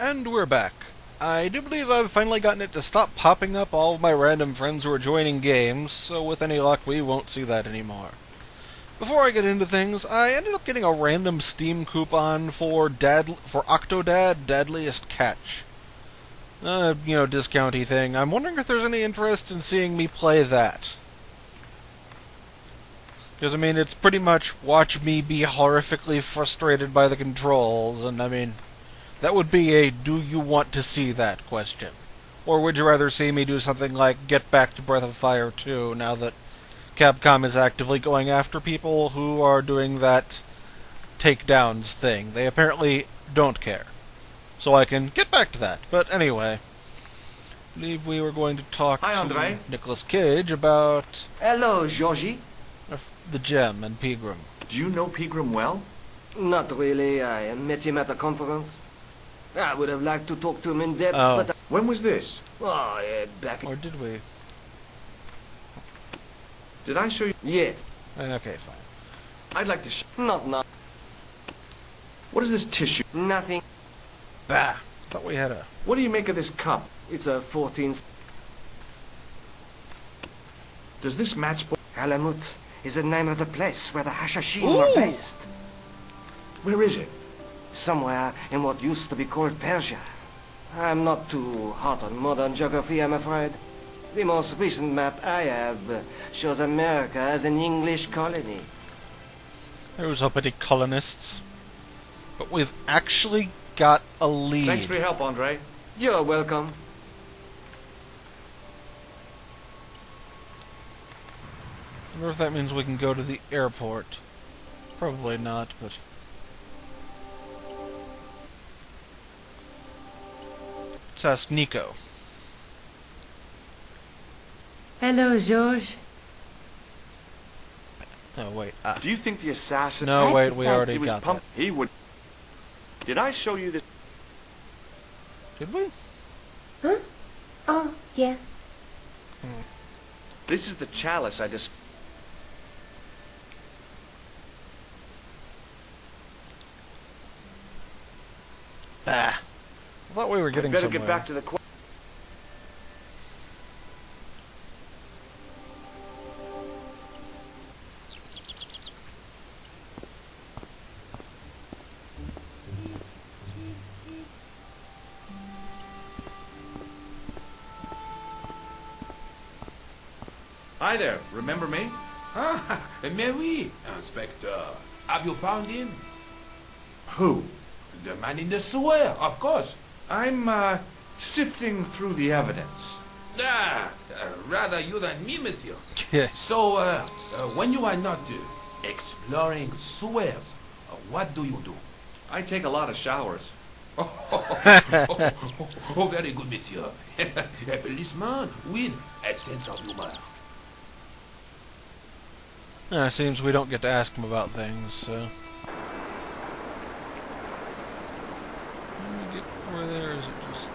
And we're back. I do believe I've finally gotten it to stop popping up all of my random friends who are joining games, so with any luck we won't see that anymore. Before I get into things, I ended up getting a random Steam coupon for Octodad Deadliest Catch. Discounty thing. I'm wondering if there's any interest in seeing me play that. Because, it's pretty much watch me be horrifically frustrated by the controls, and, that would be a do you want to see that question. Or would you rather see me do something like get back to Breath of Fire 2 now that Capcom is actively going after people who are doing that takedowns thing? They apparently don't care. So I can get back to that. But anyway, I believe we were going to talk to Nicolas Cage about Hello, Georgie. the gem and Pegram. Do you know Pegram well? Not really. I met him at a conference. I would have liked to talk to him in depth, Oh. but... When was this? Back... Or did we? Did I show you? Yes. Okay, fine. I'd like to Not now. What is this tissue? Nothing. Bah! Thought we had a... What do you make of this cup? It's a 14... Does this match... Alamut is the name of the place where the Hashashin Ooh. were based. Where is it? Somewhere in what used to be called Persia. I'm not too hot on modern geography, I'm afraid. The most recent map I have shows America as an English colony. Those uppity colonists. But we've actually got a lead. Thanks for your help, Andre. You're welcome. I wonder if that means we can go to the airport. Probably not, but... Let's ask Nico. Hello, George. Oh, wait. Do you think the assassin... No, wait, we already he was got pumped. He would... Did I show you this? that. Did we? Huh? Oh, yeah. This is the chalice I just... Bah. I thought we were getting better somewhere. get back to the... Hi there, remember me? Ah, mais oui, Inspector. Have you found him? Who? The man in the sewer, of course. I'm, sifting through the evidence. Rather you than me, monsieur. Yeah. So, when you are not exploring sewers, what do you do? I take a lot of showers. Oh, very good, monsieur. A policeman with a sense of humor. It seems we don't get to ask him about things, so... Can we get over there, or is it just...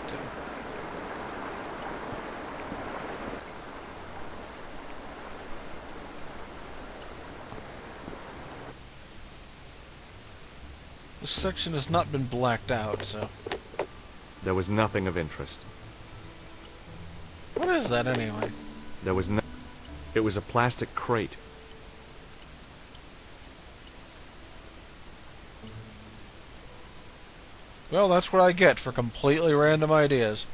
This section has not been blacked out, so... There was nothing of interest. What is that, anyway? There was no... It was a plastic crate. Well, that's what I get for completely random ideas.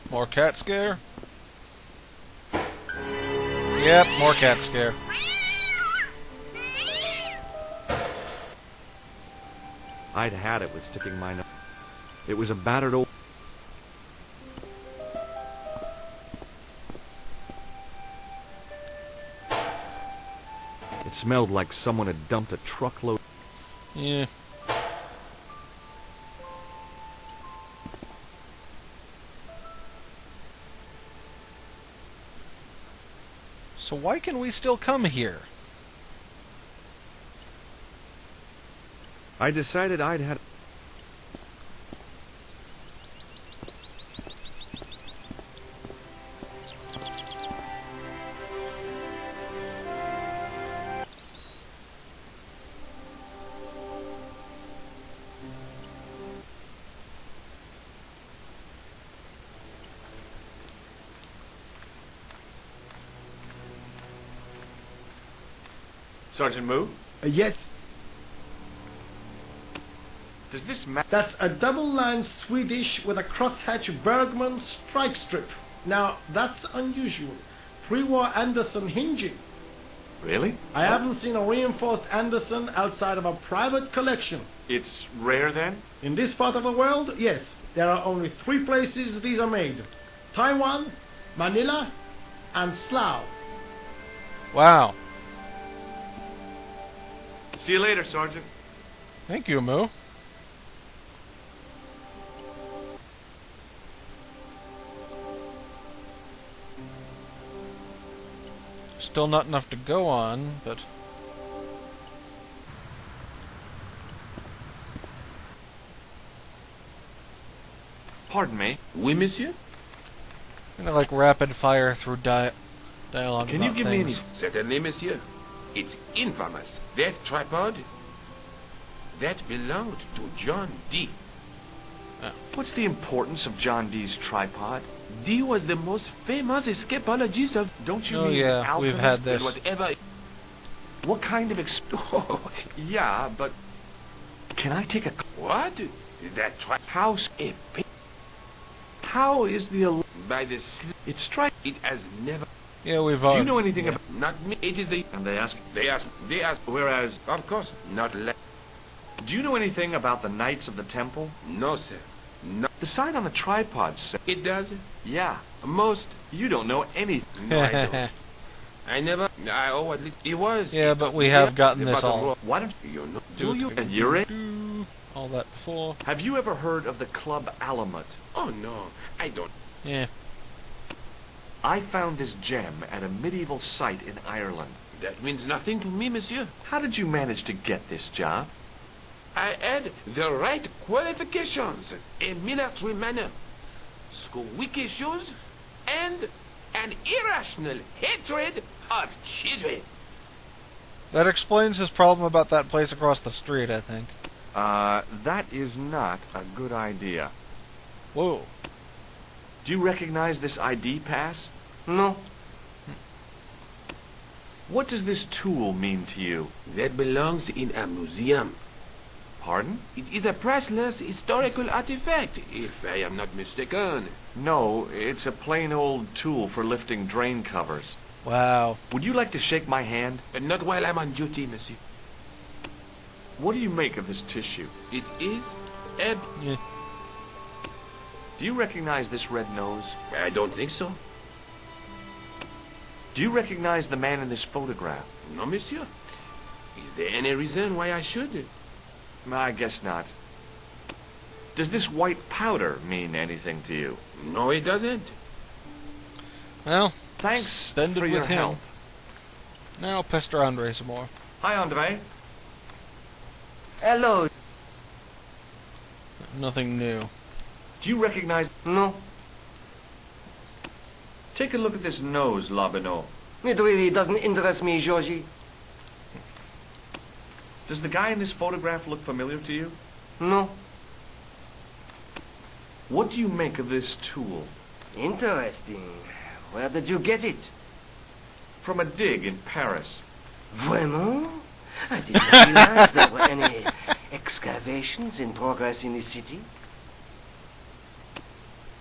More cat scare? Yep, more cat scare. I'd had it with sticking my nose. It was a battered old... It smelled like someone had dumped a truckload... Yeah. So why can we still come here? I decided I'd had... Sergeant Moo, Yes, does this map... that's a double-line Swedish with a crosshatch Bergman strike strip. Now, that's unusual. Pre-war Anderson hinging. Really? I haven't seen a reinforced Anderson outside of a private collection. It's rare then? In this part of the world, yes, there are only 3 places these are made. Taiwan, Manila, and Slough. Wow. See you later, Sergeant. Thank you, Moo. Still not enough to go on, but... Pardon me. Oui, monsieur? Kind of like rapid fire through dialogue Can you about give me any... things. Certainly, monsieur. It's infamous. That tripod, that belonged to John Dee. What's the importance of John Dee's tripod? Dee was the most famous escapologist of... Don't you Oh mean yeah, we've alchemist? had this. Whatever... What kind of Yeah, but... Can I take a... What? That How's... How is the... by the... It strike... It has never... Yeah, we've Do you know anything about... Not me. It is the... And they ask... They ask... Whereas... Of course, not Do you know anything about the Knights of the Temple? No, sir. No. The sign on the tripod says... It does? Yeah. Most... You don't know anything. No, I don't. I never... at least... It was... Yeah, but we have gotten this all. Why don't You know... do you... And you're in? All that before. Have you ever heard of the Club Alamut? Oh, no. I don't... Yeah. I found this gem at a medieval site in Ireland. That means nothing to me, monsieur. How did you manage to get this job? I had the right qualifications, a military manner, squeaky shoes, and an irrational hatred of children. That explains his problem about that place across the street, I think. That is not a good idea. Whoa. Do you recognize this ID pass? No. What does this tool mean to you? That belongs in a museum. Pardon? It is a priceless historical artifact, if I am not mistaken. No, it's a plain old tool for lifting drain covers. Wow. Would you like to shake my hand? Not while I'm on duty, monsieur. What do you make of this tissue? It is a... Yeah. Do you recognize this red nose? I don't think so. Do you recognize the man in this photograph? No, monsieur. Is there any reason why I should? I guess not. Does this white powder mean anything to you? No, it doesn't. Well, Thanks spend it for with your him. help. Now I'll pester Andre some more. Hi, Andre. Hello. Nothing new. Do you recognize... No. Take a look at this nose, Labino. It really doesn't interest me, Georgie. Does the guy in this photograph look familiar to you? No. What do you make of this tool? Interesting. Where did you get it? From a dig in Paris. Vraiment? I didn't realize there were any excavations in progress in the city.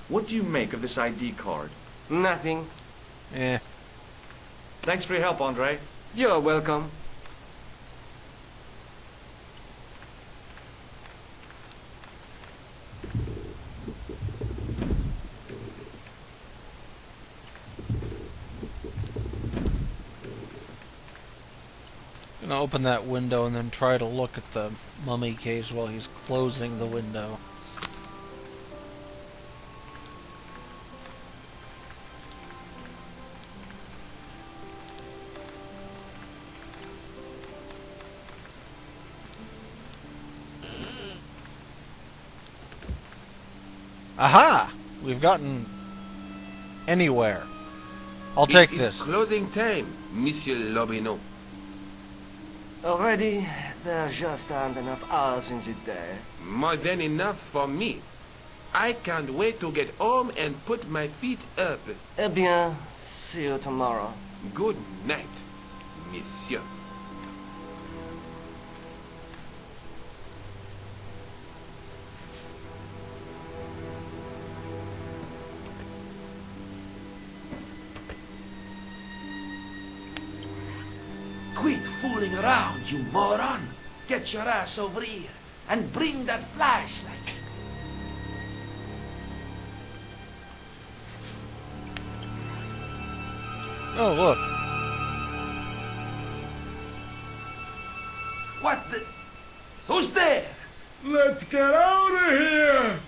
What do you make of this ID card? Nothing. Eh. Thanks for your help, Andre. You're welcome. Gonna open that window and then try to look at the mummy case while he's closing the window. Aha! We've gotten anywhere. I'll take It is this. closing time, Monsieur Lobino. Already, there just aren't enough hours in the day. More than enough for me. I can't wait to get home and put my feet up. Eh bien, see you tomorrow. Good night, monsieur. Quit fooling around, you moron. Get your ass over here and bring that flashlight. Oh, look. What the... Who's there? Let's get out of here!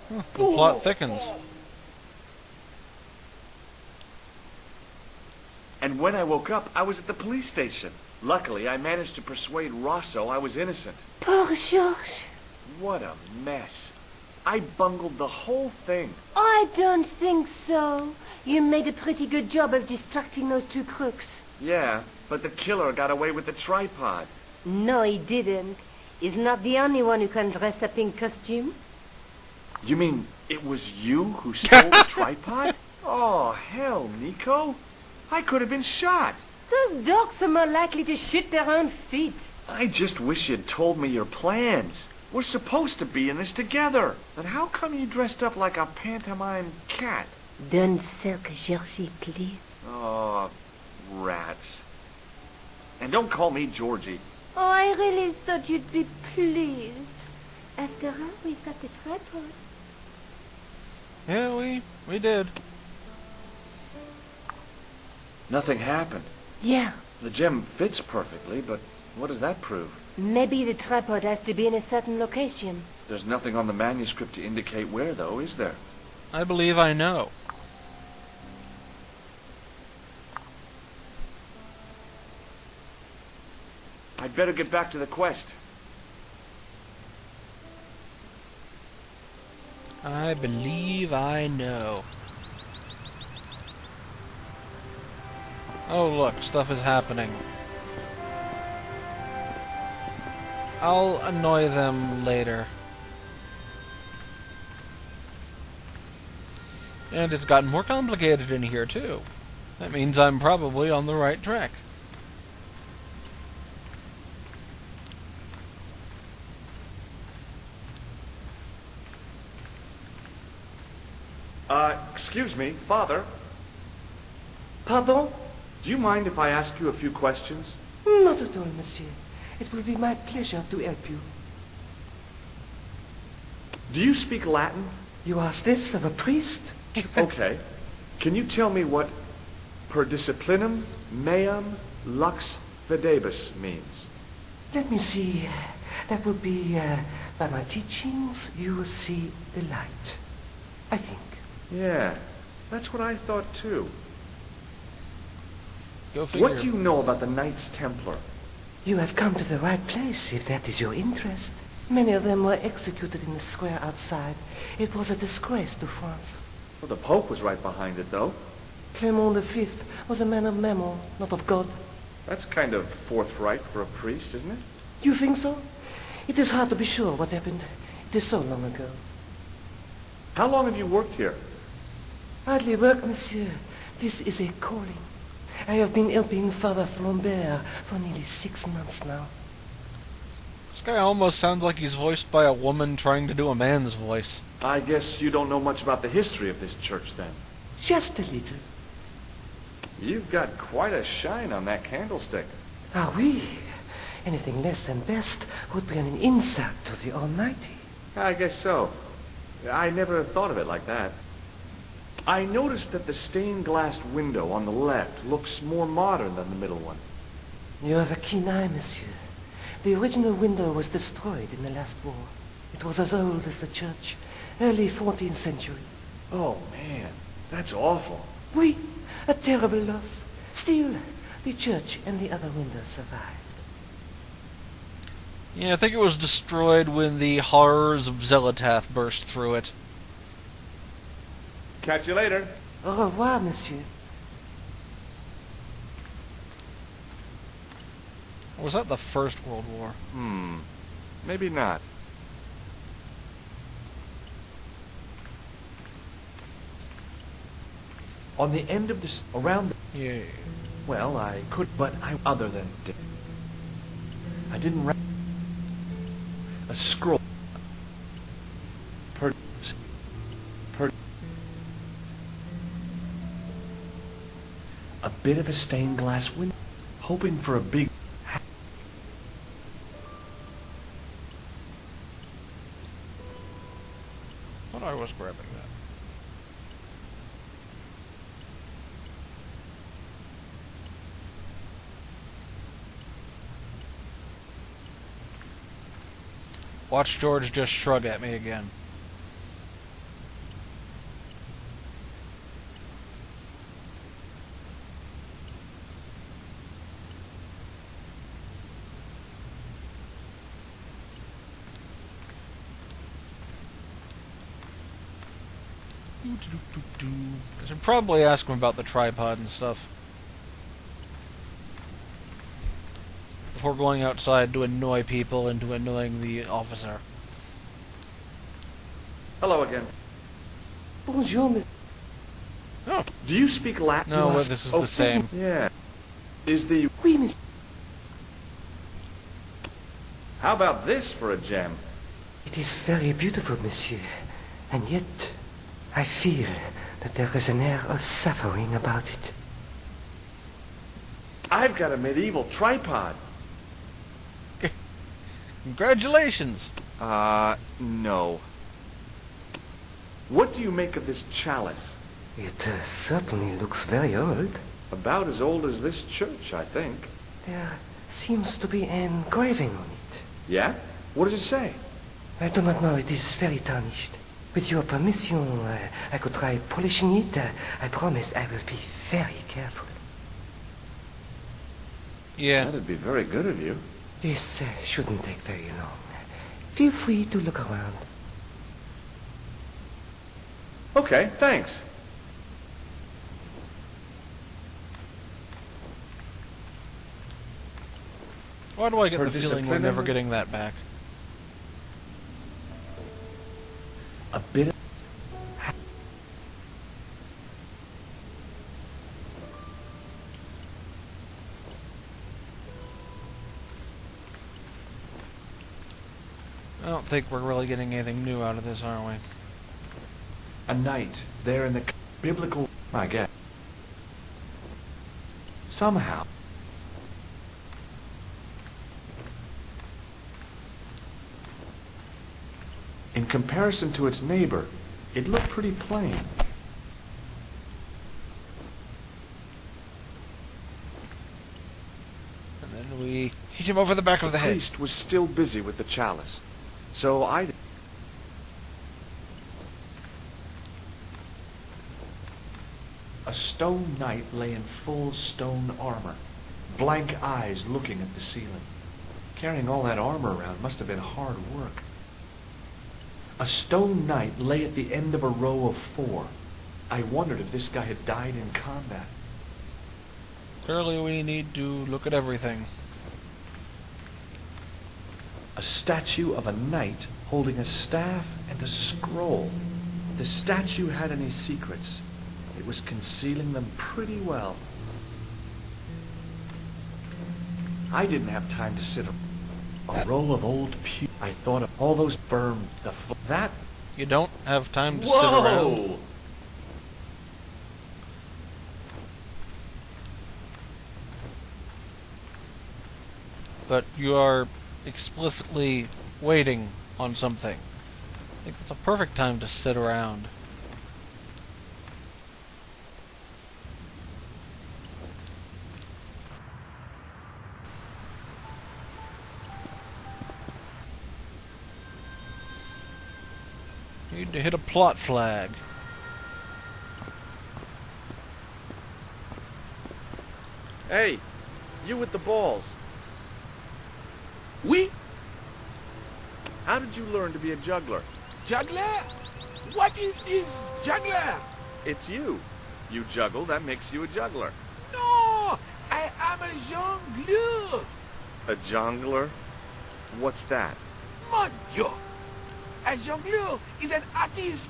The plot thickens. And when I woke up, I was at the police station. Luckily, I managed to persuade Rosso I was innocent. Poor Georges. What a mess. I bungled the whole thing. I don't think so. You made a pretty good job of distracting those two crooks. Yeah, but the killer got away with the tripod. No, he didn't. He's not the only one who can dress up in costume. You mean it was you who stole the tripod? Oh, hell, Nico. I could have been shot. Those dogs are more likely to shoot their own feet. I just wish you'd told me your plans. We're supposed to be in this together. But how come you dressed up like a pantomime cat? Don't sulk, Georgie, please. Oh, rats. And don't call me Georgie. Oh, I really thought you'd be pleased. After all, we've got the tripod. Yeah, we did. Nothing happened. Yeah, The gem fits perfectly, but what does that prove? maybe the tripod has to be in a certain location. There's nothing on the manuscript to indicate where, though, is there? I believe I know. I'd better get back to the quest. I believe I know. Oh look, stuff is happening. I'll annoy them later. And it's gotten more complicated in here too. That means I'm probably on the right track. Excuse me, Father. Pardon? Do you mind if I ask you a few questions? Not at all, monsieur. It will be my pleasure to help you. Do you speak Latin? You ask this of a priest? Okay. Can you tell me what per disciplinum meam lux fidebus means? Let me see. That would be, by my teachings, you will see the light. I think. Yeah, that's what I thought too. Go figure. What do you know about the Knights Templar? You have come to the right place, if that is your interest. Many of them were executed in the square outside. It was a disgrace to France. Well, the Pope was right behind it, though. Clement V was a man of mammon, not of God. That's kind of forthright for a priest, isn't it? You think so? It is hard to be sure what happened. It is so long ago. How long have you worked here? Hardly work, monsieur. This is a calling. I have been helping Father Flambert for nearly 6 months now. This guy almost sounds like he's voiced by a woman trying to do a man's voice. I guess you don't know much about the history of this church, then. Just a little. You've got quite a shine on that candlestick. Ah, oui. Anything less than best would be an insult to the Almighty. I guess so. I never thought of it like that. I noticed that the stained glass window on the left looks more modern than the middle one. You have a keen eye, monsieur. The original window was destroyed in the last war. It was as old as the church, early 14th century. Oh, man, that's awful. Oui, a terrible loss. Still, the church and the other windows survived. Yeah, I think it was destroyed when the horrors of Zelatath burst through it. Catch you later. Au revoir, monsieur. Or was that the First World War? Maybe not. On the end of this, around the... Yeah. Well, I could, but I... Other than... I didn't... a scroll. Per, per, a bit of a stained glass window, hoping for a big... Thought I was grabbing that. Watch George just shrug at me again. I should probably ask him about the tripod and stuff before going outside to annoy people and to annoying the officer. Hello again. Bonjour, monsieur. Oh, Do you speak Latin? no, well, this is the same. Yeah. Is the... Oui, monsieur. How about this for a gem? It is very beautiful, monsieur. And yet, I feel that there is an air of suffering about it. I've got a medieval tripod. Congratulations! No. What do you make of this chalice? It certainly looks very old. About as old as this church, I think. There seems to be an engraving on it. Yeah? What does it say? I do not know. It is very tarnished. With your permission, I could try polishing it. I promise I will be very careful. Yeah. That'd be very good of you. This shouldn't take very long. Feel free to look around. Okay, thanks. Why do I get Her the feeling we're discipline never in- getting that back? A bit of... I don't think we're really getting anything new out of this, are we? A knight there in the biblical... I guess. Somehow. In comparison to its neighbor, it looked pretty plain. And then we hit him over the back of the The head. priest was still busy with the chalice, so I... A stone knight lay in full stone armor, blank eyes looking at the ceiling. Carrying all that armor around must have been hard work. A stone knight lay at the end of a row of 4. I wondered if this guy had died in combat. Clearly we need to look at everything. A statue of a knight holding a staff and a scroll. If the statue had any secrets, it was concealing them pretty well. I didn't have time to sit a row of old pews. I thought of all those burned, that... You don't have time to sit around. Whoa! But you are explicitly waiting on something. I think it's a perfect time to sit around. You need to hit a plot flag. Hey, you with the balls. Oui, How did you learn to be a juggler? juggler? What is this juggler? It's you. You juggle, that makes you a juggler. No, I am a jongleur. A jongler? What's that? Mon Dieu. A jongleur is an artist,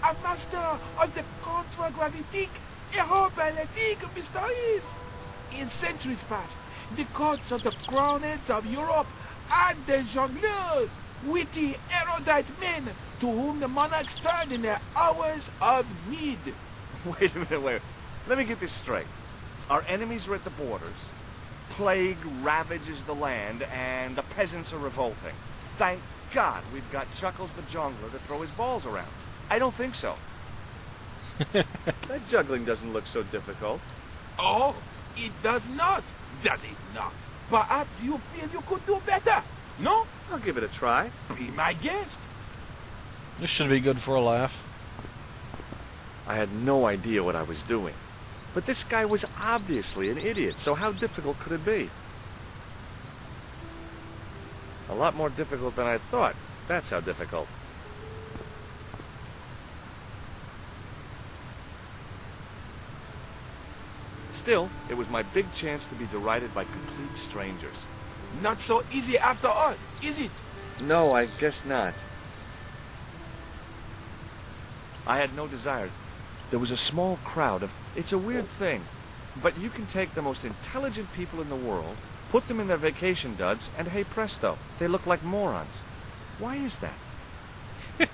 a master of the contragravitic aerobatic mysteries. In centuries past, the courts of the crown heads of Europe and the jongleurs, witty, erudite men to whom the monarchs turned in their hours of need. Wait a minute, wait. Let me get this straight. Our enemies are at the borders, plague ravages the land, and the peasants are revolting. Thank God we've got Chuckles the Jongler to throw his balls around. I don't think so. That juggling doesn't look so difficult. Oh, it does not, does it not? Perhaps you feel you could do better, no? I'll give it a try. Be my guest. This should be good for a laugh. I had no idea what I was doing. But this guy was obviously an idiot, so how difficult could it be? A lot more difficult than I thought. That's how difficult. Still, it was my big chance to be derided by complete strangers. Not so easy after all, is it? No, I guess not. I had no desire. There was a small crowd of... It's a weird thing, but you can take the most intelligent people in the world, put them in their vacation duds, and hey presto, they look like morons. Why is that?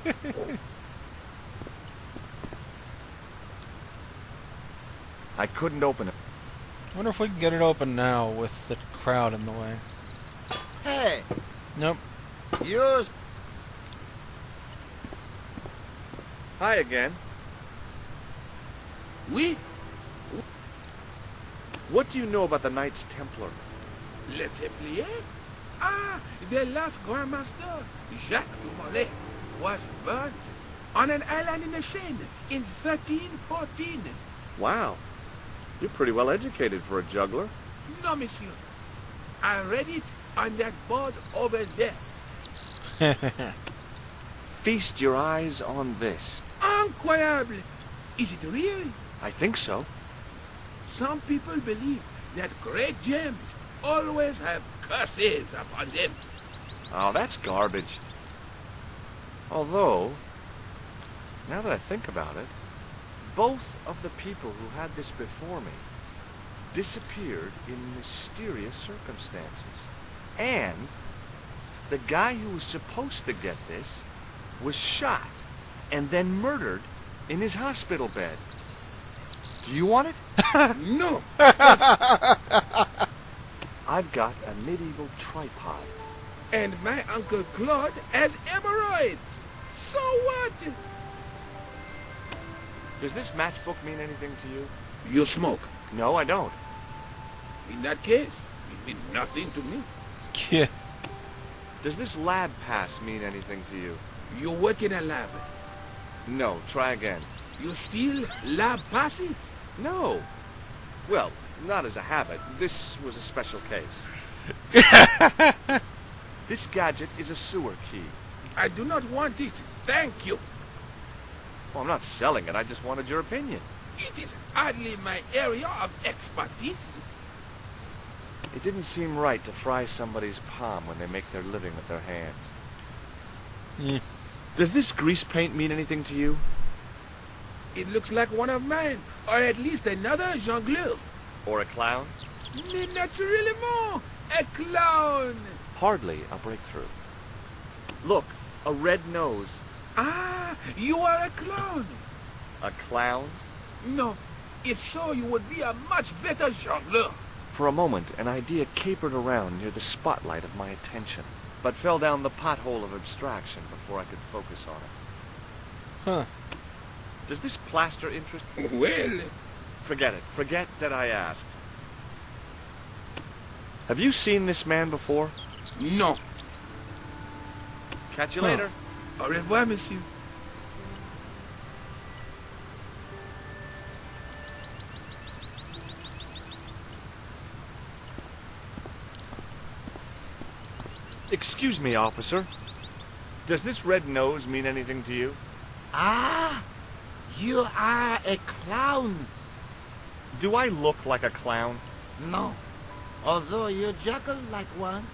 I couldn't open it. I wonder if we can get it open now with the crowd in the way. Hey, Nope. you... Hi again. Oui, What do you know about the Knights Templar? le Templier? Ah, the last Grand Master, Jacques du Molay, was burnt on an island in the Seine in 1314. Wow. You're pretty well educated for a juggler. No, monsieur. I read it on that board over there. Feast your eyes on this. Incroyable! Is it real? I think so. Some people believe that great gems always have curses upon them. Oh, that's garbage. Although, now that I think about it, both of the people who had this before me disappeared in mysterious circumstances. And the guy who was supposed to get this was shot and then murdered in his hospital bed. Do you want it? No! I've got a medieval tripod. And my Uncle Claude has hemorrhoids. So what? Does this matchbook mean anything to you? You smoke. No, I don't. In that case, it means nothing to me. Yeah. Does this lab pass mean anything to you? You work in a lab. No, try again. You steal lab passes. No. Well, not as a habit. This was a special case. This gadget is a sewer key. I do not want it. Thank you. Well, I'm not selling it. I just wanted your opinion. It is hardly my area of expertise. It didn't seem right to fry somebody's palm when they make their living with their hands. Mm. Does this grease paint mean anything to you? It looks like one of mine, or at least another jongleur. Or a clown? Naturally more, a clown. Hardly a breakthrough. Look, a red nose. Ah, you are a clown. A clown? No, if so, you would be a much better jongleur. For a moment, an idea capered around near the spotlight of my attention, but fell down the pothole of abstraction before I could focus on it. Huh. Does this plaster interest? Well, Forget it. Forget that I asked. Have you seen this man before? no. Catch you Huh. later. Au revoir, monsieur. Excuse me, officer. Does this red nose mean anything to you? Ah, you are a clown. Do I look like a clown? No, although you juggle like one.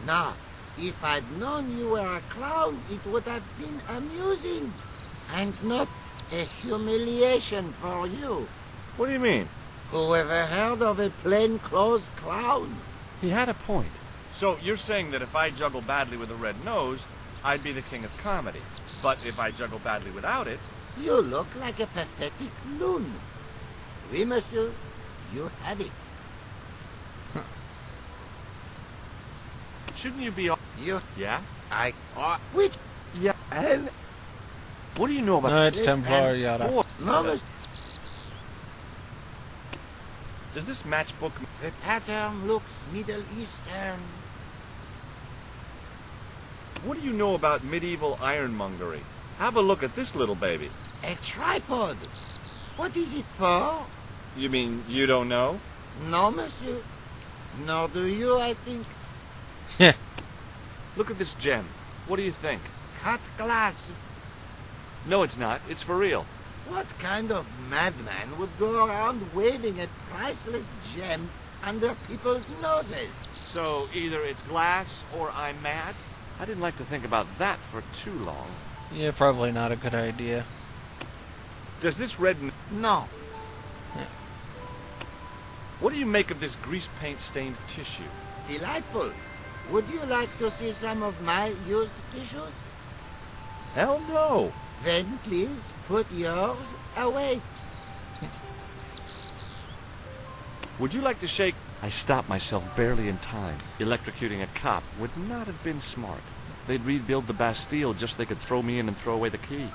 Now, if I'd known you were a clown, it would have been amusing, and not a humiliation for you. What do you mean? Whoever heard of a plainclothes clown? He had a point. So you're saying that if I juggle badly with a red nose, I'd be the king of comedy. But if I juggle badly without it... You look like a pathetic loon. Oui, monsieur, you have it. Shouldn't you be... You... Yeah? Wait. Yeah, and... What do you know about... Knights Templar, yada. No, monsieur. Does this matchbook... The pattern looks Middle Eastern. What do you know about medieval ironmongery? Have a look at this little baby. A tripod. What is it for? You mean you don't know? No, monsieur. Nor do you, I think. Look at this gem. What do you think? Cut glass. No, it's not. It's for real. What kind of madman would go around waving a priceless gem under people's noses? So either it's glass or I'm mad? I didn't like to think about that for too long. Yeah, probably not a good idea. Does this red... No. What do you make of this grease paint stained tissue? Delightful. Would you like to see some of my used tissues? Hell no. Then please put yours away. Would you like to shake... I stopped myself barely in time. Electrocuting a cop would not have been smart. They'd rebuild the Bastille just so they could throw me in and throw away the key.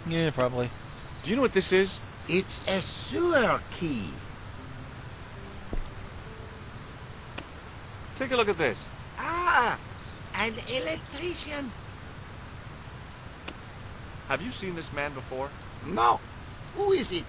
Yeah, probably. Do you know what this is? It's a sewer key. Take a look at this. Ah, an electrician. Have you seen this man before? No. Who is it?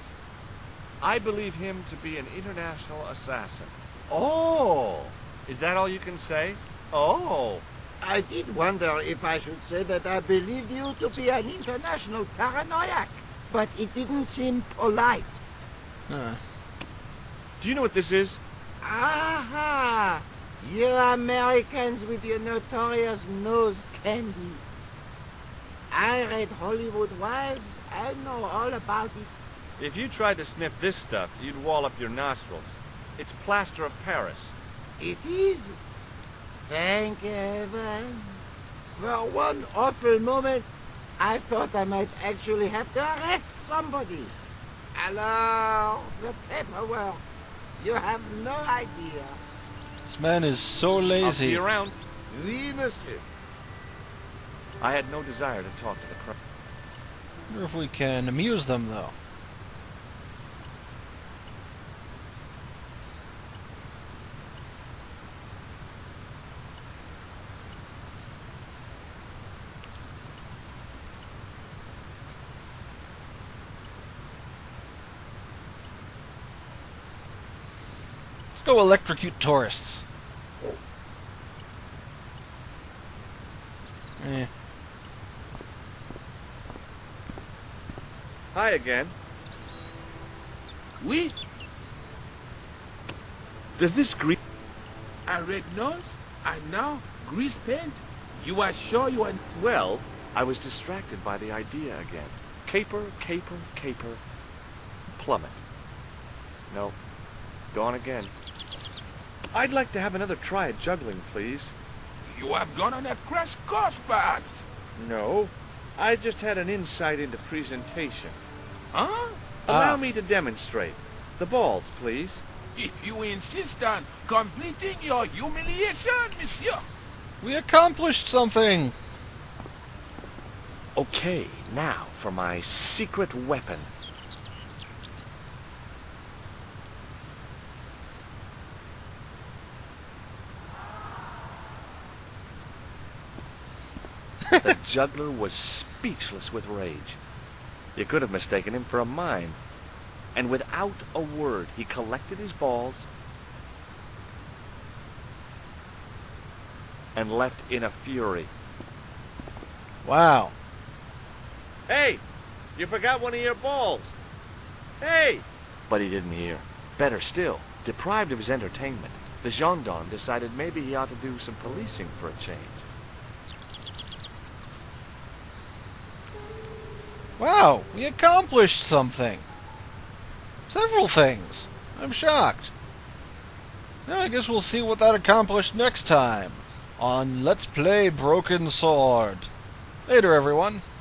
I believe him to be an international assassin. Oh. Is that all you can say? Oh. I did wonder if I should say that I believed you to be an international paranoiac, but it didn't seem polite. Huh. Do you know what this is? Aha! You Americans with your notorious nose candy. I read Hollywood Wives. I know all about it. If you tried to sniff this stuff, you'd wall up your nostrils. It's plaster of Paris. It is. Thank heaven. For one awful moment, I thought I might actually have to arrest somebody. Alors, the paperwork. You have no idea. This man is so I'll see lazy. you around. Oui, monsieur. I had no desire to talk to the crowd. Wonder if we can amuse them, though. Let's go electrocute tourists. Eh. Hi again. Oui, Does this grease... a red nose, and now grease paint. You are sure you are... Well, I was distracted by the idea again. Caper, caper, caper. Plummet. No. Gone again. I'd like to have another try at juggling, please. You have gone on a crash course, perhaps. No. I just had an insight into presentation. Huh? Allow me to demonstrate. The balls, please. If you insist on completing your humiliation, monsieur. We accomplished something! Okay, now for my secret weapon. The juggler was speechless with rage. You could have mistaken him for a mime. And without a word, he collected his balls and left in a fury. Wow. Hey, you forgot one of your balls. Hey! But he didn't hear. Better still, deprived of his entertainment, the gendarme decided maybe he ought to do some policing for a change. Wow, we accomplished something. Several things. I'm shocked. I guess we'll see what that accomplished next time on Let's Play Broken Sword. Later, everyone.